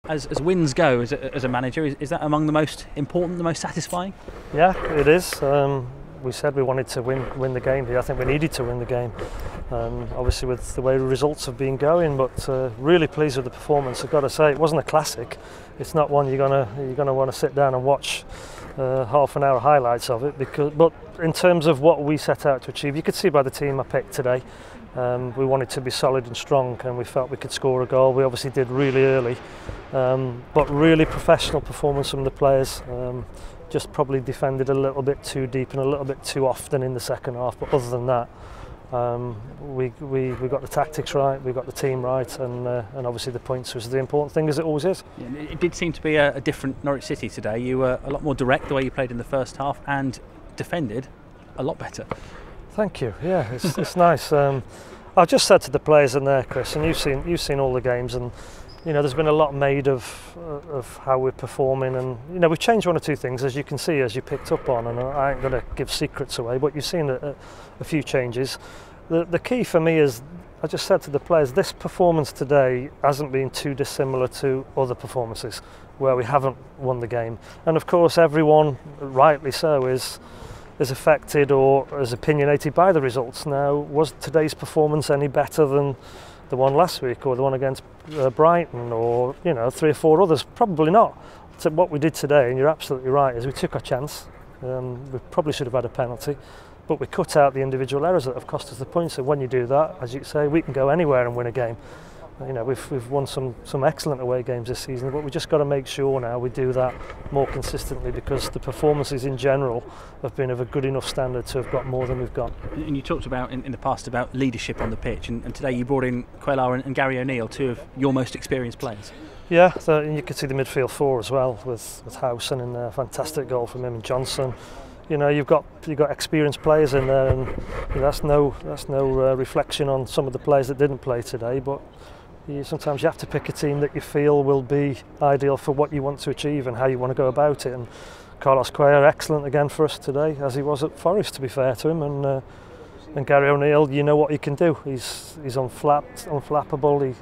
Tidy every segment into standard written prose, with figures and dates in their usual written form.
As wins go, as a manager, is that among the most important, the most satisfying? Yeah, it is. We said we wanted to win the game here. I think we needed to win the game. Obviously with the way the results have been going, but really pleased with the performance. I've got to say, it wasn't a classic. It's not one you're gonna want to sit down and watch half an hour highlights of it. But in terms of what we set out to achieve, you could see by the team I picked today. We wanted to be solid and strong, and we felt we could score a goal. We obviously did really early, but really professional performance from the players. Just probably defended a little bit too deep and a little bit too often in the second half. But other than that, we got the tactics right, we got the team right, and obviously the points was the important thing, as it always is. Yeah, it did seem to be a different Norwich City today. You were a lot more direct the way you played in the first half, and defended a lot better. Thank you. Yeah, it's nice. I've just said to the players in there, Chris, and you've seen all the games, and you know there's been a lot made of how we're performing, and you know we've changed one or two things, as you can see, as you picked up on, and I ain't going to give secrets away, but you've seen a few changes. The key for me is, I just said to the players, this performance today hasn't been too dissimilar to other performances where we haven't won the game, and of course everyone, rightly so, is affected or is opinionated by the results. Now, was today's performance any better than the one last week, or the one against Brighton, or you know 3 or 4 others? Probably not. So what we did today, and you're absolutely right, is we took our chance. We probably should have had a penalty, but we cut out the individual errors that have cost us the points. And when you do that, as you say, we can go anywhere and win a game. You know, we've won some excellent away games this season, but we just got to make sure now we do that more consistently, because the performances in general have been of a good enough standard to have got more than we've got. And you talked about in the past about leadership on the pitch, and today you brought in Quellar and Gary O'Neill, 2 of your most experienced players. Yeah, so you could see the midfield 4 as well, with Howson in there, fantastic goal from him, and Johnson. You know, you've got experienced players in there, and you know, that's no reflection on some of the players that didn't play today, but sometimes you have to pick a team that you feel will be ideal for what you want to achieve and how you want to go about it. And Carlos Cuellar, excellent again for us today, as he was at Forest, to be fair to him. And Gary O'Neill, you know what he can do. He's unflappable.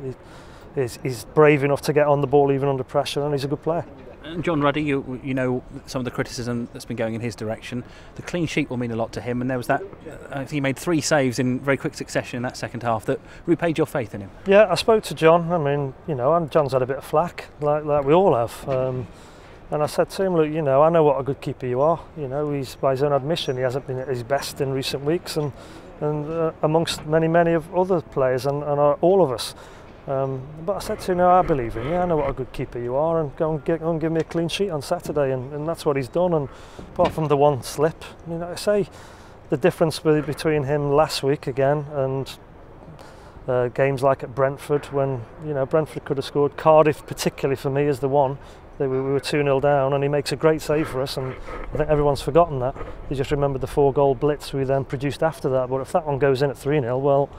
He's brave enough to get on the ball even under pressure, and he's a good player. And John Ruddy, you know some of the criticism that's been going in his direction. The clean sheet will mean a lot to him, and there was that. I think he made 3 saves in very quick succession in that second half that repaid your faith in him. Yeah, I spoke to John. I mean, you know, and John's had a bit of flack, like we all have. And I said to him, look, you know, I know what a good keeper you are. You know, he's, by his own admission, he hasn't been at his best in recent weeks, and amongst many of other players and all of us. But I said to him, no, I believe in you. I know what a good keeper you are, and go and give me a clean sheet on Saturday, and that's what he's done. And apart from the one slip, you know, I say the difference between him last week again and games like at Brentford, when you know Brentford could have scored. Cardiff, particularly for me, is the one. We were 2-0 down, and he makes a great save for us, and I think everyone's forgotten that. They just remembered the 4-goal blitz we then produced after that. But if that one goes in at 3-0, well,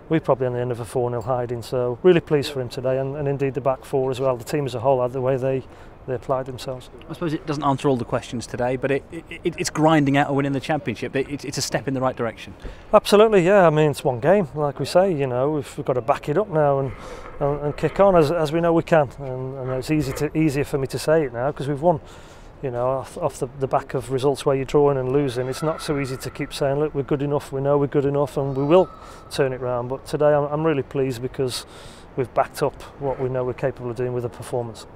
we're probably on the end of a 4-0 hiding. So really pleased for him today, and indeed the back 4 as well. The team as a whole had the way they applied themselves. I suppose it doesn't answer all the questions today, but it's grinding out a win in the Championship. It's a step in the right direction. Absolutely, yeah. I mean, it's one game, like we say. You know, we've got to back it up now and kick on as we know we can. And it's easier for me to say it now because we've won. You know, off the back of results where you're drawing and losing, it's not so easy to keep saying, look, we're good enough, we know we're good enough, and we will turn it round. But today I'm really pleased because we've backed up what we know we're capable of doing with the performance.